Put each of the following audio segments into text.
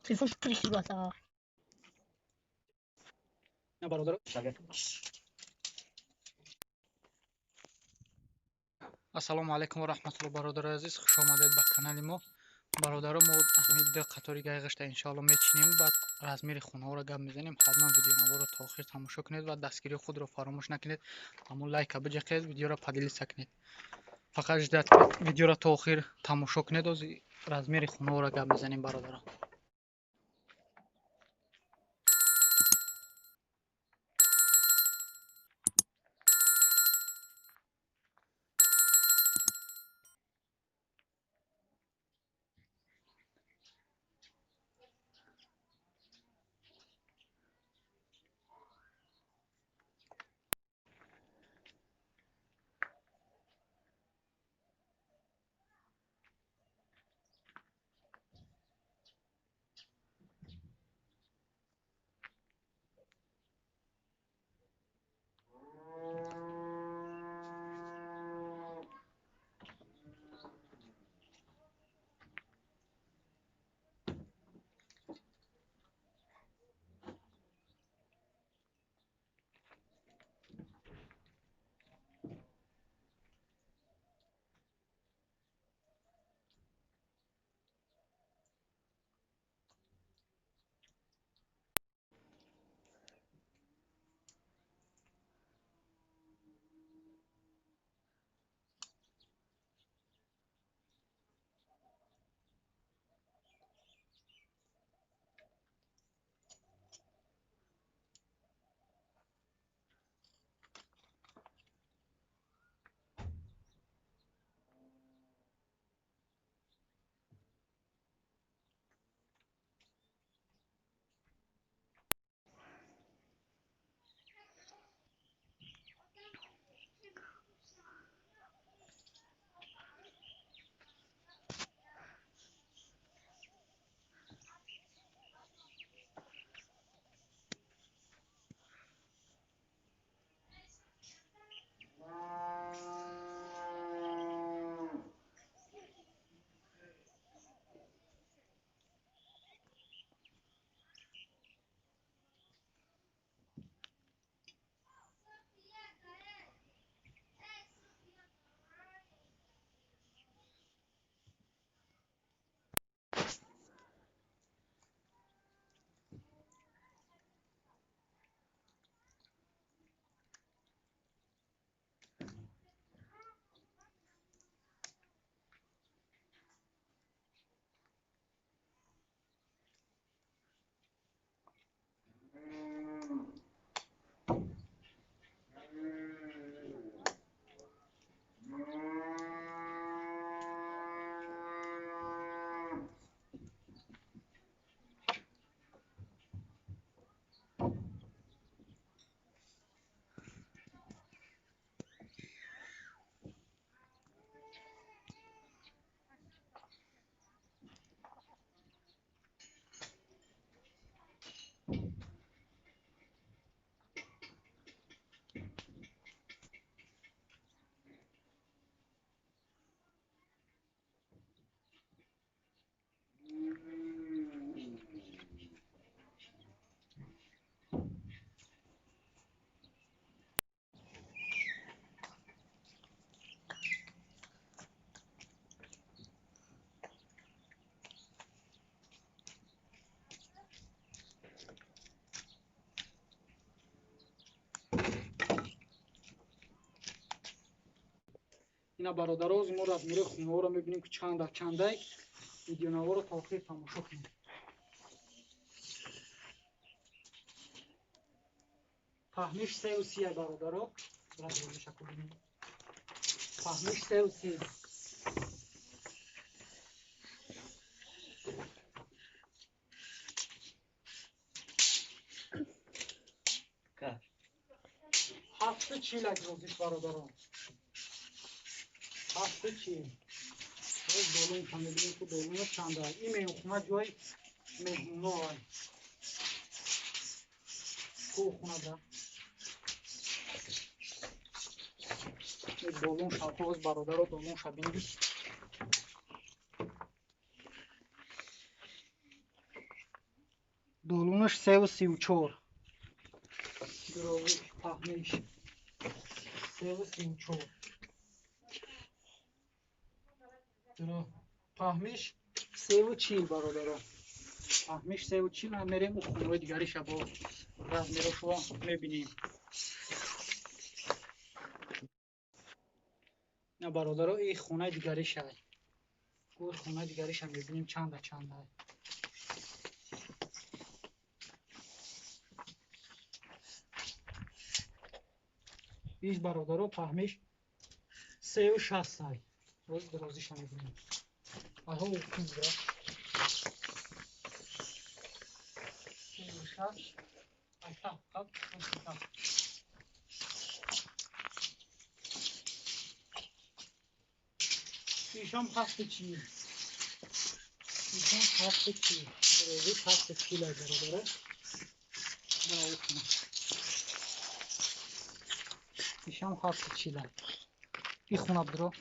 Telefon tuttu bata. نه برادر السلام علیکم و رحمت الله برادر عزیز، خوش آمدید به کانال ما. برادران ما همین قطاری گشت انشالله میچینیم، بعد رزمیر خونه ها را گپ میزنیم. حتما ویدیو نو رو تا آخر تماشا کنید و دستگیری خود را فراموش نکنید. همون لایک بجقید، ویدیو را پدیلیس کنید. فقط جدید ویدیو را تا آخر تماشا کنید و رزمیر خونه ها را گپ میزنیم برادران. اینا برادران ما رزمیر خونه ها را میبینیم که چنده ویدیو نو رو تا آخر تماشا کنید. فهمیش 330 برادران برای شکل ببینید. فهمیش 330 هفته چیل اگرازیش برادران، هفته چیل دولون که میبینید که دولون چنده. این میخونه جای مهمونه های که خونه ده دولون شفاز برادران دولون شبینید. Довгонуш 334. Дорогиш пахнеш 334. Дорог пахнеш 340 برادران. пахнеш 340 هم میریم و خونه‌های دیگریش با размерашо میبینیم. نه برادران این خونه دیگریش هست. این خونه دیگریش هم میبینیم چند هست. ایش برادران پهمیش 360 هست. باز درازیش هم میبینیم. آها اوکن برا 360 آها ایشان هفت چی؟ ایشان هفت چی؟ درازی هفت چی لازم داره؟ برا اوکن. ایشان هفت چی لازم. این خونه برا.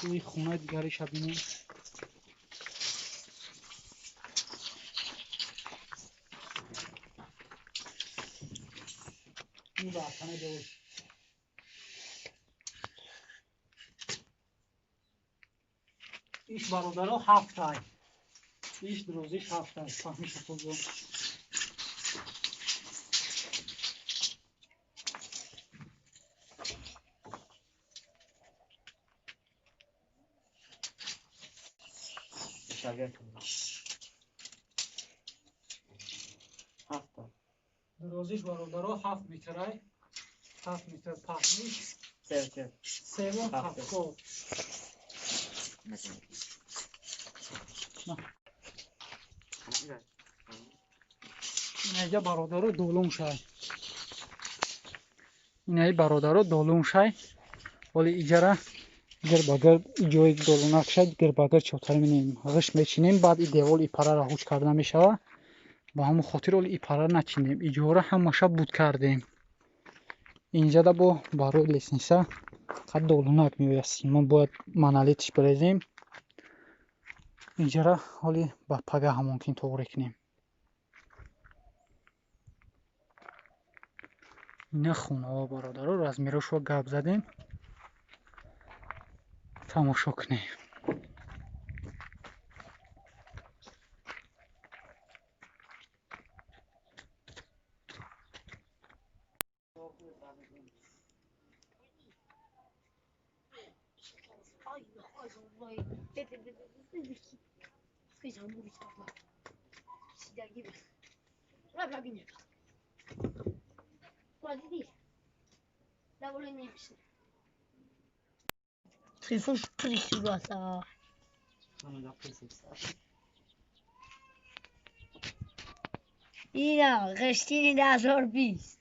این خونه دیگریش ببینیم. این باطنه دور. ایش برادرها هفت های. ایش درازیش هفت های. فهمیش خود رو. درازیش برادرها 7 متره 7 متر پهنیش 770 اینجا برادرها دولون شای اینجا برادرها دولون شای ولی اجاره گر багар ҷои долунак шад гер багар чотар менем ғиш мечинем баъд и девол и пара раҳуҷ карда мешава ба ҳамон хотир оли и пара начинем иҷора ҳамаша буд кардем инҷада бо барои лесниса қад долунак меояд симон бояд монолитиш бирезем инҷара оли ба пагаҳа мумкин тоғре кунем ина хонаҳо бародаро размерашро гап задем тамошо кунем Telefon prisi basa. اینا قشتینی 1020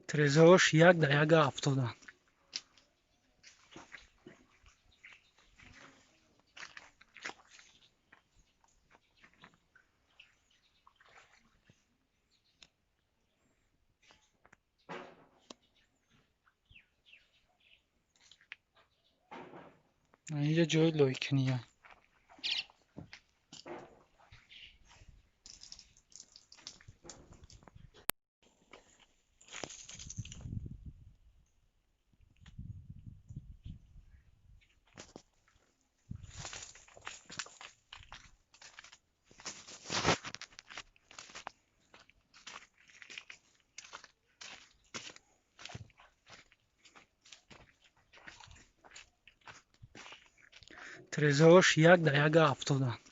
трезош як да яга афтоданд اینجا جای لایکنیه трезош як да яга афтоданд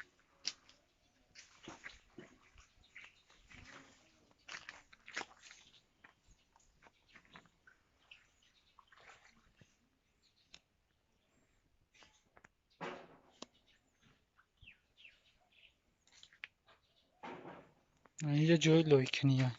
اینجا جای لایکنی ها